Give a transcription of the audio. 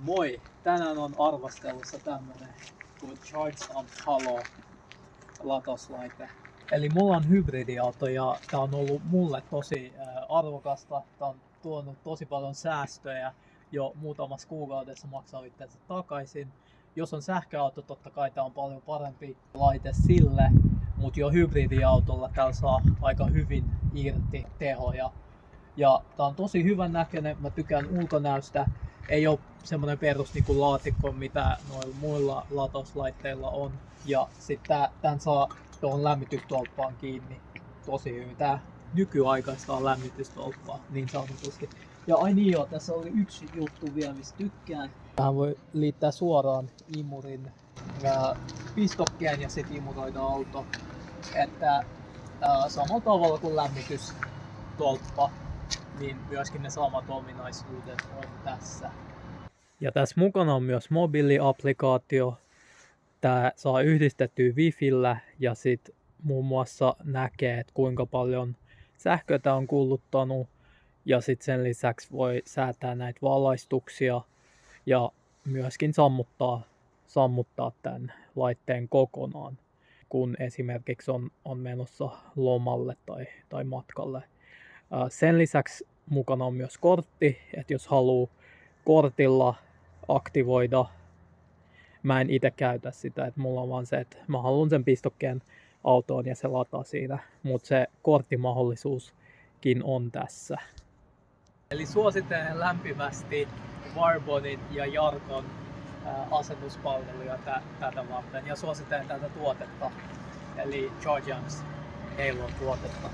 Moi! Tänään on arvostelussa tämmönen kuin Charge Amp Halo latauslaite. Eli mulla on hybridiauto ja tää on ollut mulle tosi arvokasta. Tää on tuonut tosi paljon säästöjä. Jo muutamassa kuukaudessa maksaa itsensä takaisin. Jos on sähköauto, totta kai tää on paljon parempi laite sille. Mut jo hybridiautolla täällä saa aika hyvin irti tehoja. Ja tää on tosi hyvän näköinen, mä tykkään ulkonäöstä. Ei oo semmonen perus niinku laatikko, mitä noilla muilla latauslaitteilla on. Ja sit tän saa tuohon lämmitystolppaan kiinni tosi hyvin. Tää nykyaikaistaa lämmitystolppaa niin sanotusti. Ja ai niin joo, tässä oli yksi juttu vielä, mistä tykkään. Tähän voi liittää suoraan imurin pistokkeen ja sit imuroida auto. Että samalla tavalla kuin lämmitystolppa, niin myöskin ne samat ominaisuudet on tässä. Ja tässä mukana on myös mobiiliapplikaatio. Tää saa yhdistettyä Wifillä ja sit muun muassa näkee, että kuinka paljon sähköä tää on kuluttanut. Ja sit sen lisäksi voi säätää näitä valaistuksia ja myöskin sammuttaa tämän laitteen kokonaan, kun esimerkiksi on menossa lomalle tai matkalle. Sen lisäksi mukana on myös kortti, että jos haluaa kortilla aktivoida, mä en itse käytä sitä, että mulla on vaan se, että mä haluan sen pistokkeen autoon ja se lataa siinä, mutta se korttimahdollisuuskin on tässä. Eli suosittelen lämpimästi Warbonin ja Jarkon asennuspalveluja tätä varten ja suosittelen tätä tuotetta, eli Charge Amps Halo tuotetta.